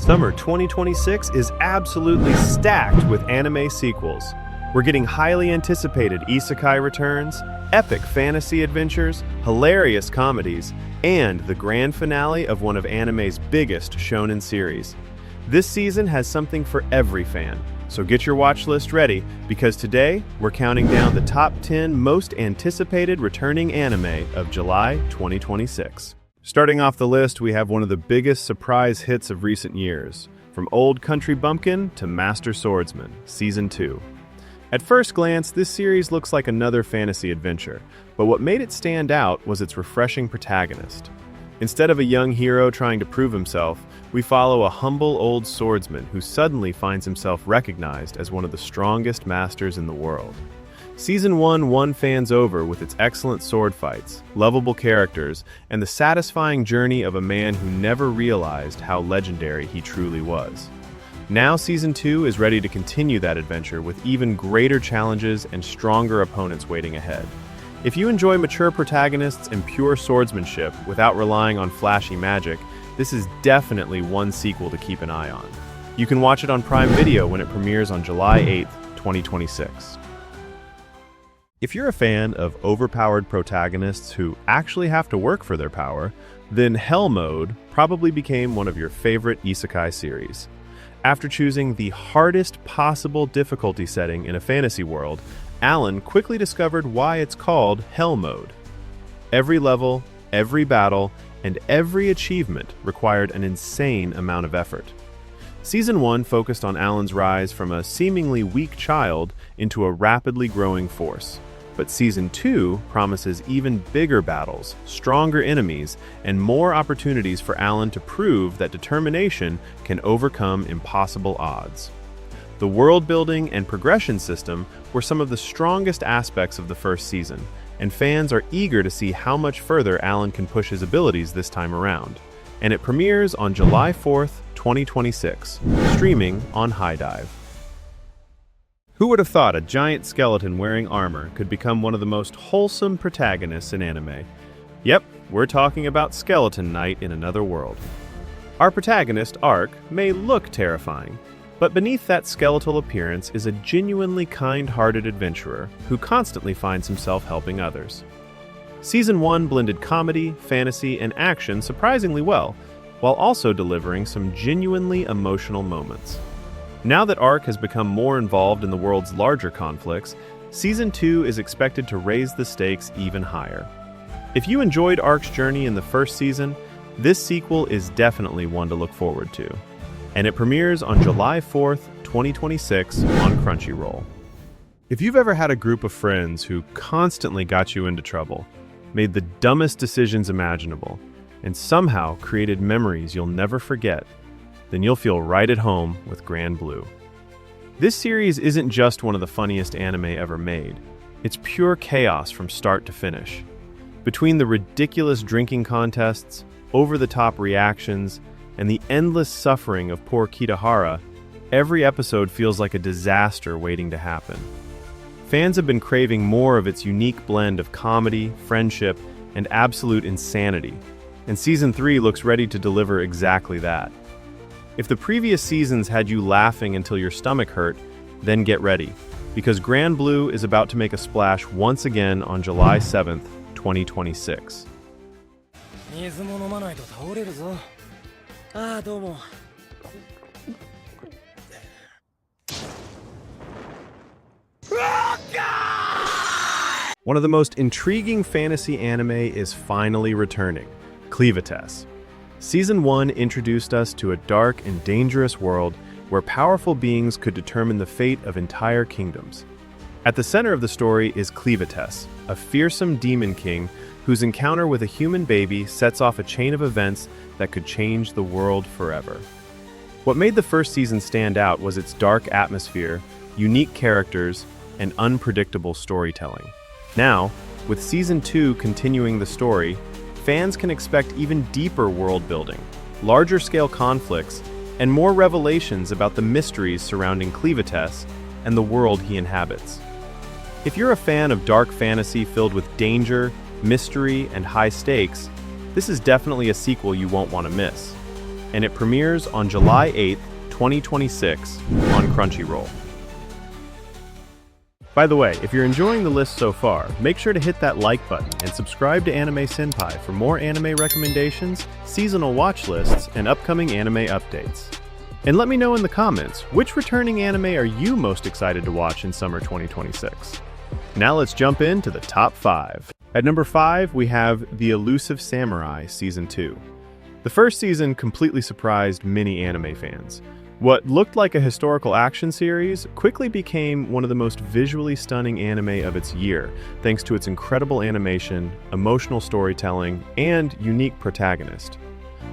Summer 2026 is absolutely stacked with anime sequels. We're getting highly anticipated isekai returns, epic fantasy adventures, hilarious comedies, and the grand finale of one of anime's biggest shounen series. This season has something for every fan, so get your watch list ready, because today we're counting down the top 10 most anticipated returning anime of July 2026. Starting off the list, we have one of the biggest surprise hits of recent years, from Old Country Bumpkin to Master Swordsman, Season 2. At first glance, this series looks like another fantasy adventure, but what made it stand out was its refreshing protagonist. Instead of a young hero trying to prove himself, we follow a humble old swordsman who suddenly finds himself recognized as one of the strongest masters in the world. Season 1 won fans over with its excellent sword fights, lovable characters, and the satisfying journey of a man who never realized how legendary he truly was. Now Season 2 is ready to continue that adventure with even greater challenges and stronger opponents waiting ahead. If you enjoy mature protagonists and pure swordsmanship without relying on flashy magic, this is definitely one sequel to keep an eye on. You can watch it on Prime Video when it premieres on July 8th, 2026. If you're a fan of overpowered protagonists who actually have to work for their power, then HellMode probably became one of your favorite isekai series. After choosing the hardest possible difficulty setting in a fantasy world, Alan quickly discovered why it's called HellMode. Every level, every battle, and every achievement required an insane amount of effort. Season 1 focused on Alan's rise from a seemingly weak child into a rapidly growing force. But Season 2 promises even bigger battles, stronger enemies, and more opportunities for Alan to prove that determination can overcome impossible odds. The world building and progression system were some of the strongest aspects of the first season, and fans are eager to see how much further Alan can push his abilities this time around. And it premieres on July 4th, 2026, streaming on HiDive. Who would have thought a giant skeleton wearing armor could become one of the most wholesome protagonists in anime? Yep, we're talking about Skeleton Knight in Another World. Our protagonist, Ark, may look terrifying, but beneath that skeletal appearance is a genuinely kind-hearted adventurer who constantly finds himself helping others. Season 1 blended comedy, fantasy, and action surprisingly well, while also delivering some genuinely emotional moments. Now that Ark has become more involved in the world's larger conflicts, Season 2 is expected to raise the stakes even higher. If you enjoyed Ark's journey in the first season, this sequel is definitely one to look forward to. And it premieres on July 4th, 2026 on Crunchyroll. If you've ever had a group of friends who constantly got you into trouble, made the dumbest decisions imaginable, and somehow created memories you'll never forget, then you'll feel right at home with Grand Blue. This series isn't just one of the funniest anime ever made. It's pure chaos from start to finish. Between the ridiculous drinking contests, over-the-top reactions, and the endless suffering of poor Kitahara, every episode feels like a disaster waiting to happen. Fans have been craving more of its unique blend of comedy, friendship, and absolute insanity, and Season 3 looks ready to deliver exactly that. If the previous seasons had you laughing until your stomach hurt, then get ready, because Grand Blue is about to make a splash once again on July 7th, 2026. One of the most intriguing fantasy anime is finally returning, Clevatess. Season 1 introduced us to a dark and dangerous world where powerful beings could determine the fate of entire kingdoms. At the center of the story is Clevatess, a fearsome demon king whose encounter with a human baby sets off a chain of events that could change the world forever. What made the first season stand out was its dark atmosphere, unique characters, and unpredictable storytelling. Now, with Season 2 continuing the story, fans can expect even deeper world building, larger-scale conflicts, and more revelations about the mysteries surrounding Clevatess and the world he inhabits. If you're a fan of dark fantasy filled with danger, mystery, and high stakes, this is definitely a sequel you won't want to miss. and it premieres on July 8th, 2026 on Crunchyroll. By the way, if you're enjoying the list so far, make sure to hit that like button and subscribe to Anime Senpai for more anime recommendations, seasonal watch lists, and upcoming anime updates. And let me know in the comments, which returning anime are you most excited to watch in summer 2026? Now let's jump into the top 5. At number 5, we have The Elusive Samurai Season 2. The first season completely surprised many anime fans. What looked like a historical action series quickly became one of the most visually stunning anime of its year, thanks to its incredible animation, emotional storytelling, and unique protagonist.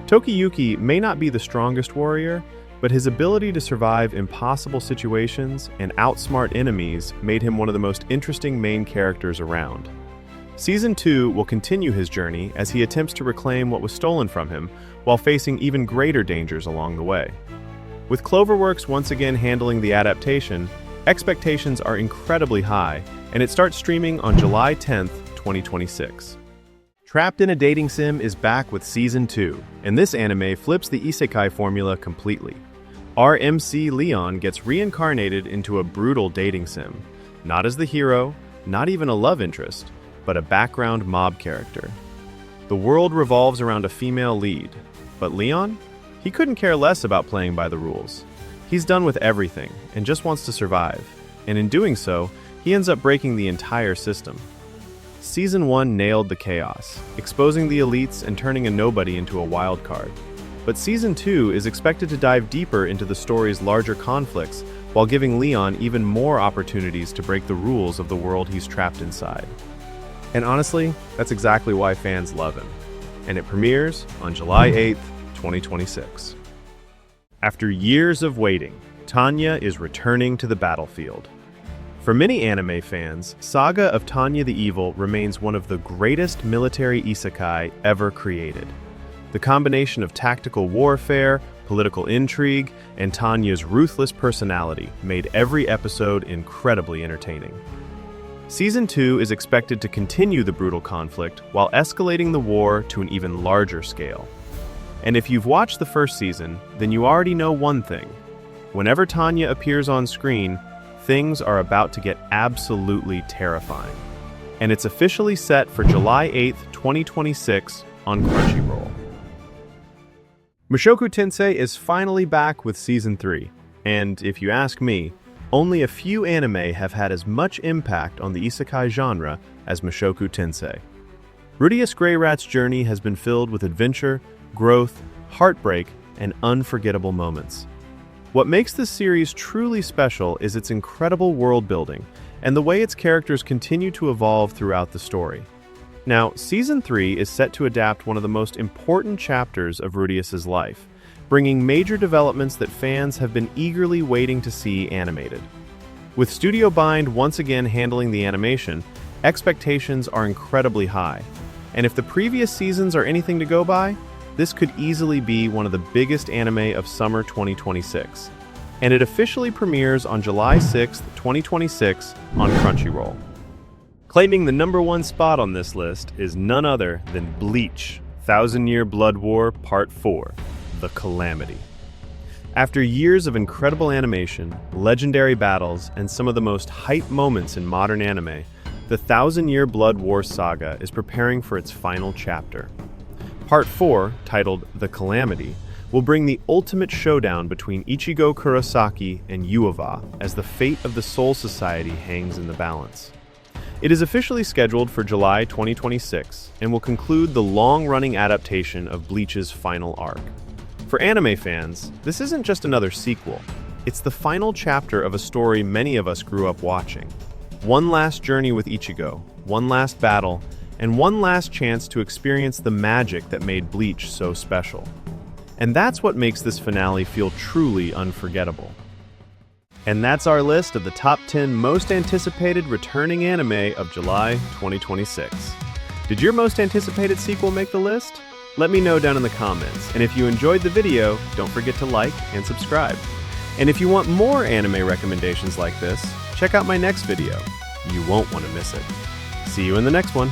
Tokiyuki may not be the strongest warrior, but his ability to survive impossible situations and outsmart enemies made him one of the most interesting main characters around. Season 2 will continue his journey as he attempts to reclaim what was stolen from him, while facing even greater dangers along the way. With Cloverworks once again handling the adaptation, expectations are incredibly high, and it starts streaming on July 10th, 2026. Trapped in a Dating Sim is back with Season 2, and this anime flips the isekai formula completely. Our MC Leon gets reincarnated into a brutal dating sim, not as the hero, not even a love interest, but a background mob character. The world revolves around a female lead, but Leon? He couldn't care less about playing by the rules. He's done with everything and just wants to survive, and in doing so, he ends up breaking the entire system. Season 1 nailed the chaos, exposing the elites and turning a nobody into a wild card. But Season 2 is expected to dive deeper into the story's larger conflicts while giving Leon even more opportunities to break the rules of the world he's trapped inside. And honestly, that's exactly why fans love him. And it premieres on July 8th, 2026. After years of waiting, Tanya is returning to the battlefield. For many anime fans, Saga of Tanya the Evil remains one of the greatest military isekai ever created. The combination of tactical warfare, political intrigue, and Tanya's ruthless personality made every episode incredibly entertaining. Season 2 is expected to continue the brutal conflict while escalating the war to an even larger scale. And if you've watched the first season, then you already know one thing. Whenever Tanya appears on screen, things are about to get absolutely terrifying. And it's officially set for July 8th, 2026 on Crunchyroll. Mushoku Tensei is finally back with Season 3, and if you ask me, only a few anime have had as much impact on the isekai genre as Mushoku Tensei. Rudeus Grey Rat's journey has been filled with adventure, growth, heartbreak, and unforgettable moments. What makes this series truly special is its incredible world building and the way its characters continue to evolve throughout the story. Now, Season 3 is set to adapt one of the most important chapters of Rudeus's life, bringing major developments that fans have been eagerly waiting to see animated. With Studio Bind once again handling the animation, expectations are incredibly high, and if the previous seasons are anything to go by, this could easily be one of the biggest anime of summer 2026, and it officially premieres on July 6th, 2026 on Crunchyroll. Claiming the #1 spot on this list is none other than BLEACH, 1000-Year Blood War Part 4, The Calamity. After years of incredible animation, legendary battles, and some of the most hype moments in modern anime, the 1000-Year Blood War saga is preparing for its final chapter. Part 4, titled The Calamity, will bring the ultimate showdown between Ichigo Kurosaki and Yuava as the fate of the Soul Society hangs in the balance. It is officially scheduled for July 2026 and will conclude the long-running adaptation of Bleach's final arc. For anime fans, this isn't just another sequel. It's the final chapter of a story many of us grew up watching. One last journey with Ichigo, one last battle, and one last chance to experience the magic that made Bleach so special. And that's what makes this finale feel truly unforgettable. And that's our list of the top 10 most anticipated returning anime of July 2026. Did your most anticipated sequel make the list? Let me know down in the comments, and if you enjoyed the video, don't forget to like and subscribe. And if you want more anime recommendations like this, check out my next video. You won't want to miss it. See you in the next one.